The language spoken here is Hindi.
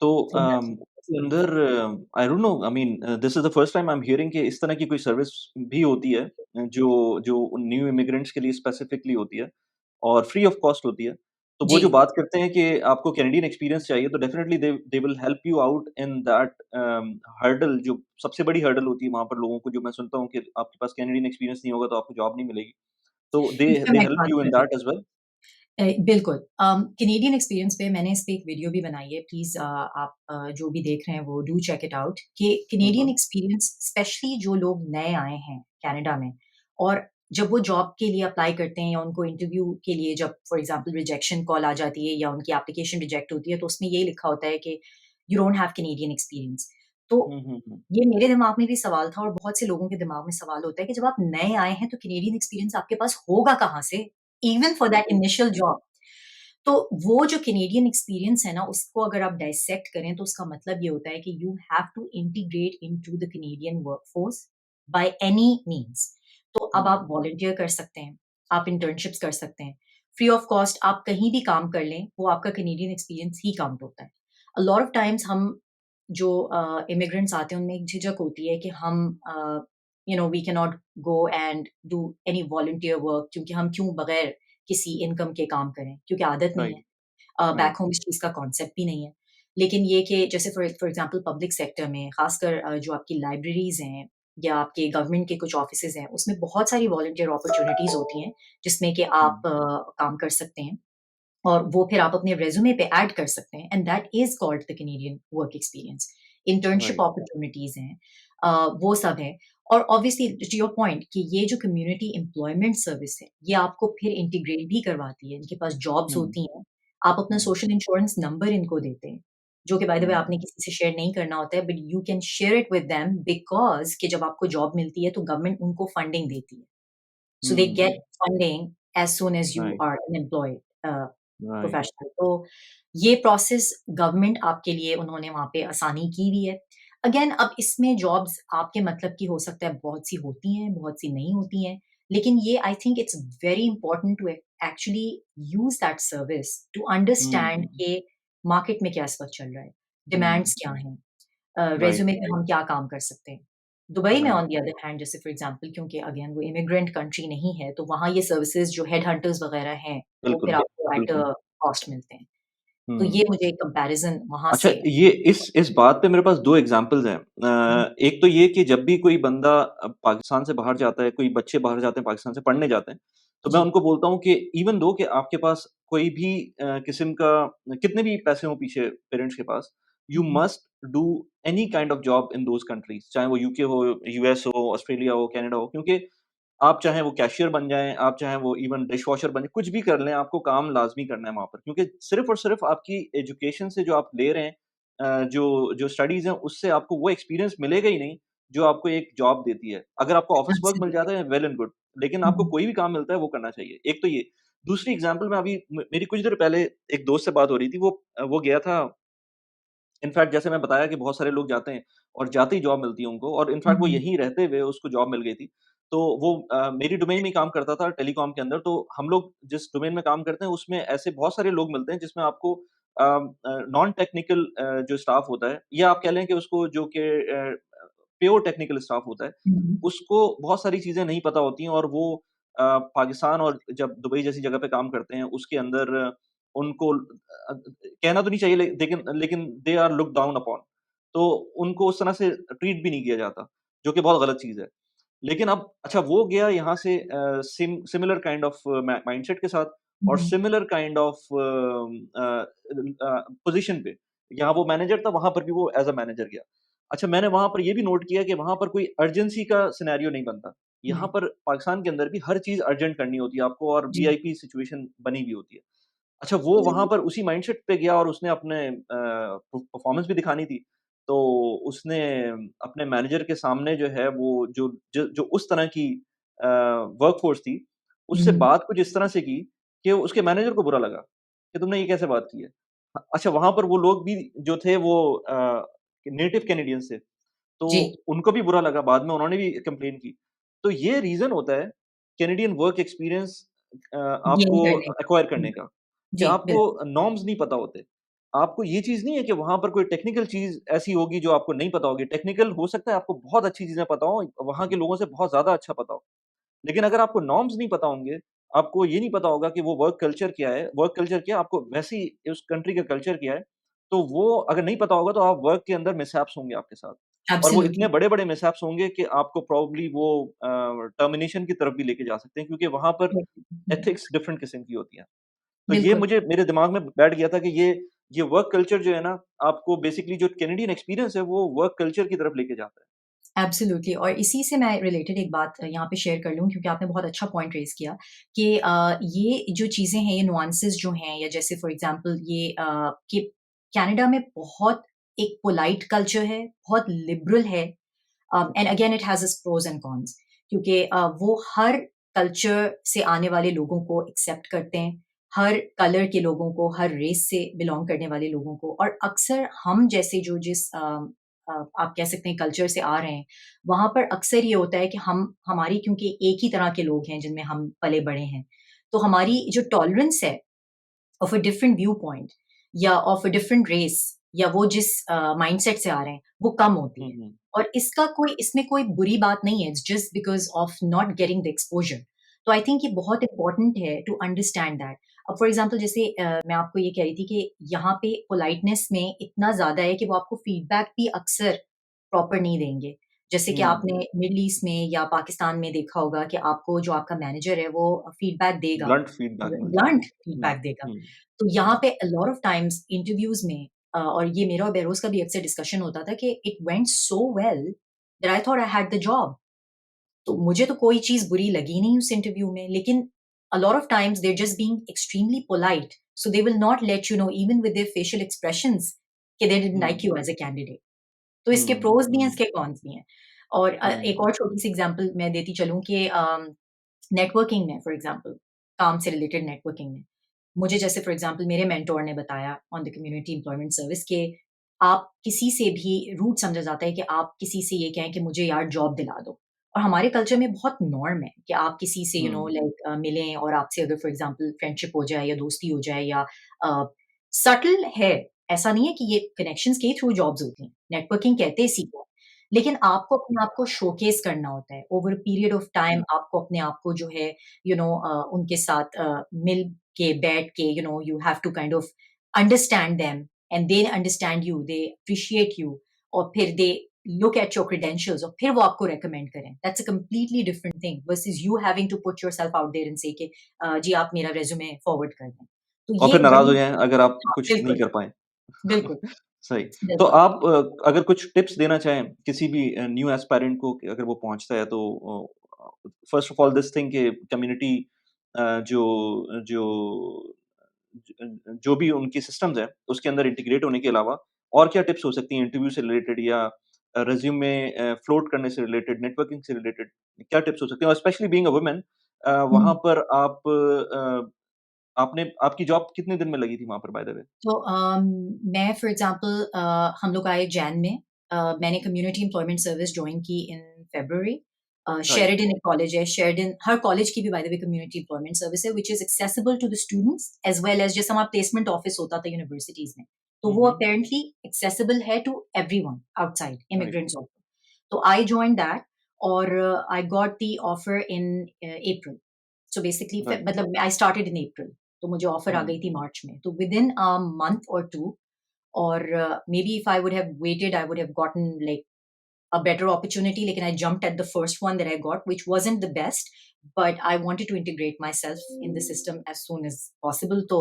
तो एग्ज़ैक्टली। उसके अंदर I don't know I mean this is the first time I am hearing कि इस तरह की कोई सर्विस भी होती है जो जो न्यू इमिग्रेंट्स के लिए स्पेसिफिकली होती है और फ्री ऑफ कॉस्ट होती है। तो वो जी, जो बात करते हैं कि आपको कैनेडियन एक्सपीरियंस चाहिए तो definitely they they will help you out in that hurdle जो सबसे बड़ी हर्डल होती है वहाँ पर लोगों को जो मैं सुनता हूँ कि आपके पास कैनेडियन एक्सपीरियंस नहीं होगा तो आपको जॉब नहीं मिलेगी। तो दे इस पे दे मैं एक हेल्प बात यू इन करती हूँ। That as well? बिल्कुल। कैनेडियन एक्सपीरियंस पे मैंने इस पे एक वीडियो भी बनाई है, प्लीज़ आप जो भी देख रहे हैं वो डू चेक इट आउट कि हुँ, कैनेडियन हुँ। एक्सपीरियंस स्पेशली जो लोग नए आए हैं कनाडा में और जब वो जॉब के लिए अप्लाई करते हैं या उनको इंटरव्यू के लिए जब फॉर एग्ज़ाम्पल रिजेक्शन कॉल आ जाती है या उनकी एप्लीकेशन रिजेक्ट होती है, तो उसमें ये लिखा होता है कि you don't have Canadian experience. तो हुँ, हुँ, हुँ। ये मेरे दिमाग में भी सवाल था और बहुत से लोगों के दिमाग में सवाल होता है कि जब आप नए आए हैं तो कैनेडियन एक्सपीरियंस आपके पास होगा कहाँ से? इवन फॉर दैट जी। Initial job. तो वो जो कैनेडियन एक्सपीरियंस है ना, उसको अगर आप डाइसेक्ट करें तो उसका मतलब ये होता है कि you have to integrate into the Canadian workforce by any means. तो अब हुँ, आप वॉलंटियर कर सकते हैं, आप इंटर्नशिप्स कर सकते हैं, फ्री ऑफ कॉस्ट आप कहीं भी काम कर लें, वो आपका कैनेडियन एक्सपीरियंस ही काउंट होता है। अ लॉट ऑफ टाइम्स हम जो इमिग्रेंट्स आते हैं उनमें एक झिझक होती है कि हम we can not go and do any volunteer work क्योंकि हम क्यों बगैर किसी इनकम के काम करें क्योंकि आदत नहीं है। Right, right. बैक होम इस चीज़ का कॉन्सेप्ट भी नहीं है। लेकिन ये कि जैसे फॉर एग्ज़ाम्पल पब्लिक सेक्टर में ख़ासकर जो आपकी लाइब्रेरीज़ हैं या आपके गवर्नमेंट के कुछ ऑफ़िसेज़ हैं, उसमें बहुत सारी वॉलंटियर अपॉर्च्युनिटीज़ होती हैं, जिसमें कि आप हुँ, काम कर सकते हैं और वो फिर आप अपने रिज़्यूमे पे ऐड कर सकते हैं and that is called the Canadian work experience. Internship right. Opportunities हैं, वो सब है और ऑब्वियसली टू योर पॉइंट कि ये जो कम्युनिटी एम्प्लॉयमेंट सर्विस है, ये आपको फिर इंटीग्रेट भी करवाती है। इनके पास जॉब्स हुँ, होती हैं, आप अपना हुँ, सोशल इंश्योरेंस नंबर इनको देते हैं, जो कि बाय द वे हुँ, आपने किसी से शेयर नहीं करना होता है but you can share it with them because कि जब आपको जॉब मिलती है तो गवर्नमेंट उनको फंडिंग देती है। So they um, get funding as soon as you right, are an employee right. Professional. तो ये प्रोसेस गवर्नमेंट आपके लिए उन्होंने वहाँ पे आसानी की भी है। अगेन अब इसमें जॉब्स आपके मतलब की हो सकता है बहुत सी होती हैं, बहुत सी नहीं होती हैं। लेकिन ये I think it's very important to actually use that service to um, understand um, के मार्केट में क्या इस वक़्त चल रहा है, हुँ, डिमांड्स क्या हैं, राइट, रिज़्यूमे पे हम क्या काम कर सकते हैं। दुबई में right. On the other hand जैसे फॉर एग्ज़ाम्पल क्योंकि अगेन वो इमिग्रेंट कंट्री नहीं है, तो वहाँ ये सर्विसेज़ जो हेड हंटर्स वगैरह हैं, वो फिर बिल्कुल, आपको एट बिल्कुल। अ कॉस्ट मिलते हैं। तो हुँ। ये मुझे कंपैरिज़न वहाँ अच्छा से ये इस बात पे मेरे पास 2 एग्ज़ाम्पल्स हैं। हुँ, एक तो ये कि जब भी कोई बंदा पाकिस्तान से बाहर जाता है, कोई बच्चे बाहर जाते हैं पाकिस्तान से पढ़ने जाते हैं, तो मैं जी। उनको बोलता हूँ कि इवन दो कि आपके पास कोई भी किस्म का कितने भी पैसे हों पीछे पेरेंट्स के पास, you hmm, hmm. Must do any kind of job in those countries चाहे वो यूके हो, यूएस हो, ऑस्ट्रेलिया हो, कनाडा हो क्योंकि आप चाहे वो कैशियर बन जाएँ, आप चाहे वो इवन डिशवॉशर बन जाएँ, कुछ भी कर लें, आपको काम लाज़मी करना है वहाँ पर। क्योंकि सिर्फ़ और सिर्फ़ आपकी एजुकेशन से जो आप ले रहे हैं जो जो स्टडीज़ हैं, उससे आपको वो एक्सपीरियंस मिलेगा ही नहीं, जो आपको एक जॉब देती है। अगर आपको ऑफ़िस वर्क मिल एब्सोल्यूटली। जाता है, वेल एंड गुड, लेकिन हुँ, आपको हुँ। कोई भी काम मिलता है, वो करना चाहिए। एक तो ये। दूसरी एग्ज़ाम्पल मैं अभी मेरी कुछ देर पहले एक दोस्त से बात हो रही थी, वो गया था इनफैक्ट जैसे मैं बताया कि बहुत सारे लोग जाते हैं और जाते ही जॉब मिलती है उनको और हुँ, इनफैक्ट वो हुँ। यहीं रहते हुए उसको जॉब मिल गई थी। तो वो मेरी डोमेन में ही काम करता था टेलीकॉम के अंदर, तो हम लोग जिस डोमेन में काम करते हैं उसमें ऐसे बहुत सारे लोग मिलते हैं जिसमें आपको नॉन टेक्निकल जो स्टाफ होता है या आप कह लें कि उसको जो कि प्योर टेक्निकल स्टाफ होता है, हुँ, हुँ। उसको बहुत सारी चीज़ें नहीं पता होती हैं और वो पाकिस्तान और जब दुबई जैसी जगह पे काम करते हैं उसके अंदर उनको कहना तो नहीं चाहिए लेकिन लेकिन they are looked down upon. तो उनको उस तरह से ट्रीट भी नहीं किया जाता, जो कि बहुत गलत चीज़ है। लेकिन अब अच्छा वो गया यहाँ से सिमिलर काइंड ऑफ माइंडसेट के साथ हुँ, और हुँ। सिमिलर काइंड ऑफ पोज़ीशन पे। यहाँ वो मैनेजर था, वहाँ पर भी वो एज़ अ मैनेजर गया। अच्छा मैंने वहाँ पर ये भी नोट किया कि वहाँ पर कोई अर्जेंसी का सिनेरियो नहीं बनता। यहाँ नहीं, पर पाकिस्तान के अंदर भी हर चीज़ अर्जेंट करनी होती है आपको और जी। वीआईपी सिचुएशन बनी हुई होती है। अच्छा वो वहाँ पर उसी माइंडसेट पे गया और उसने अपने परफ़ॉर्मेंस भी दिखानी थी। तो उसने अपने मैनेजर के सामने जो है वो जो उस तरह की वर्कफ़ोर्स थी, हुँ, उससे हुँ। बात कुछ इस तरह से की कि उसके मैनेजर को बुरा लगा कि तुमने ये कैसे बात की है। अच्छा वहाँ पर वो लोग भी जो थे वो नेटिव कैनेडियंस थे, तो जी, उनको भी बुरा लगा, बाद में उन्होंने भी कंप्लेन की। तो ये रीज़न होता है कैनेडियन वर्क एक्सपीरियंस गेन आपको करने का। एक्वायर हुँ, करने का। कि जी, आपको बिल्कुल। नॉर्म्स नहीं पता होते। आपको ये चीज़ नहीं है कि वहाँ पर कोई टेक्निकल चीज़ ऐसी होगी जो आपको नहीं पता होगी। टेक्निकल हो सकता है आपको बहुत अच्छी चीज़ें पता हो, वहाँ के लोगों से बहुत ज़्यादा अच्छा पता हो। लेकिन अगर आपको नॉर्म्स नहीं पता होंगे, आपको ये नहीं पता होगा कि वो वर्क कल्चर क्या है, वर्क कल्चर क्या है, आपको वैसे ही उस कंट्री का कल्चर क्या है, तो वो अगर नहीं पता होगा तो आप वर्क के अंदर मिसहैप्स होंगे आपके साथ। और वो इतने एब्सोल्युटली, बड़े-बड़े मिसहैप्स होंगे कि आपको प्रोबब्ली वो टर्मिनेशन की तरफ भी लेके जा सकते हैं क्योंकि वहाँ पर हुँ, एथिक्स डिफरेंट किस्म की होती हैं। तो ये बिल्कुल। मुझे मेरे दिमाग में बैठ गया था कि ये वर्क कल्चर जो है ना, आपको बेसिकली जो कैनेडियन एक्सपीरियंस है, वो वर्क कल्चर की तरफ लेके जाता है। एब्सोल्युटली और इसी से मैं रिलेटेड एक बात यहाँ पे शेयर कर लूँ क्योंकि आपने बहुत अच्छा पॉइंट रेज़ किया कि ये जो चीज़ें हैं, ये नुआंसेस जो हैं या जैसे फॉर एग्ज़ाम्पल ये कि कनाडा में बहुत एक पोलाइट कल्चर है, बहुत लिबरल है and again it has its pros and cons क्योंकि वो हर कल्चर से आने वाले लोगों को एक्सेप्ट करते हैं, हर कलर के लोगों को, हर रेस से बिलॉन्ग करने वाले लोगों को और अक्सर हम जैसे जो आप कह सकते हैं कल्चर से आ रहे हैं, वहाँ पर अक्सर ये होता है कि हम हमारी क्योंकि एक ही तरह के लोग हैं जिनमें हम पले-बड़े हैं, तो हमारी जो टॉलरेंस है of a different view point या ऑफ अ डिफरेंट रेस या वो जिस माइंडसेट से आ रहे हैं, वो कम होती हुँ, है। हुँ। और इसमें कोई बुरी बात नहीं है, it's just because of not getting the exposure. तो आई थिंक ये बहुत इम्पोर्टेंट है टू अंडरस्टैंड दैट। अब फॉर एग्ज़ाम्पल जैसे मैं आपको ये कह रही थी कि यहाँ पे पोलाइटनेस में इतना ज़्यादा है कि वो आपको फीडबैक भी अक्सर प्रॉपर नहीं देंगे। जैसे कि हुँ, आपने मिडल ईस्ट में या पाकिस्तान में देखा होगा कि आपको जो आपका मैनेजर है वो फीडबैक देगा, ब्लंट फीडबैक मिलता है। ब्लंट हुँ, फीडबैक देगा। हुँ, तो यहाँ हुँ, पे अ लॉट ऑफ टाइम्स इंटरव्यूज़ में और ये मेरा और बेरोज़ का भी अक्सर डिस्कशन होता था कि it went so well that I thought I had the job. तो मुझे तो कोई चीज़ बुरी लगी नहीं उस इंटरव्यू में, लेकिन a lot of times they are just being extremely polite, so they will not let you know even with their facial expressions कि they didn't like hmm, you as a candidate. तो इसके हुँ, प्रोस भी हैं, हुँ, इसके कॉन्स भी हैं। और एक हुँ, और छोटी-सी एग्ज़ाम्पल मैं देती चलूँ कि नेटवर्किंग में फॉर एग्ज़ाम्पल, काम से रिलेटेड नेटवर्किंग में, मुझे जैसे फॉर एग्ज़ाम्पल मेरे मेंटर ने बताया on the community employment service कि आप किसी से भी रूड समझा जाता है कि आप किसी से ये कहें कि मुझे यार जॉब दिला दो। और हमारे कल्चर में बहुत नॉर्म है कि आप किसी से हुँ, लाइक मिलें और आपसे अगर फॉर एग्ज़ाम्पल फ्रेंडशिप हो जाए या दोस्ती हो जाए या अ, सटल है, ऐसा नहीं है कि ये कनेक्शंस के थ्रू जॉब्स होती हैं। नेटवर्किंग कहते हैं इसी को। लेकिन आपको अपने आप को शोकेस करना होता है। Over a period of time आपको अपने आप को जो है उनके साथ मिल के बैठ के you have to kind of understand them and they understand you, they appreciate you और फिर they look at your credentials और फिर वो आपको रिकमेंड करें। That's a completely different thing versus you having to put yourself out there and say कि जी आप मेरा रिज्यूमे फॉरवर्ड कर दें। तो और ये फिर नाराज़ हो बड़ी जाएँ अगर आप हाँ, कुछ नहीं बिल्कुल, कर पाएँ। बिल्कुल, सही। तो बिल्कुल। आप अगर कुछ टिप्स देना चाहें किसी भी न्यू एस्पायरेंट को कि अगर वो पहुँचता है तो first of all this thing कि कम्युनिटी जो जो जो भी उनकी सिस्टम्स हैं, उसके अंदर इंटीग्रेट होने के अलावा और क्या टिप्स हो सकती हैं इंटरव्यू से रिलेटेड या रिज़्यूमे फ्लोट करने से रिलेटेड, नेटवर्किंग से रिलेटेड क्या टिप्स हो सकती हैं? और स्पेशली बीइंग अ वुमन वहाँ हुँ। पर आपने आपकी जॉब कितने दिन में लगी थी वहाँ पर बाय द वे? तो मैं फॉर एग्ज़ाम्पल हम लोग आए जैन में मैंने कम्युनिटी एम्प्लॉयमेंट सर्विस जॉइन की इन फ़रवरी राइट। शेरिडन एक कॉलेज है, शेरिडन हर कॉलेज की भी by the way community employment service है which is accessible to the students as well as जैसे हमारा प्लेसमेंट ऑफिस होता था यूनिवर्सिटीज़ में। तो हुँ, वो हुँ। अपैरेंटली एक्सेसिबल है to everyone outside right. Immigrants also. तो आई जॉइन्ड दैट और I got the offer in April. So basically right. मतलब आई स्टार्टेड इन अप्रैल तो मुझे ऑफर आ हुँ। गई थी मार्च में। तो विदिन अ मंथ और 2 or maybe if I would have waited, I would have gotten like a better opportunity. Like, and I jumped at the first one that I got, which wasn't the best, but I wanted to integrate myself in the system as soon as possible. So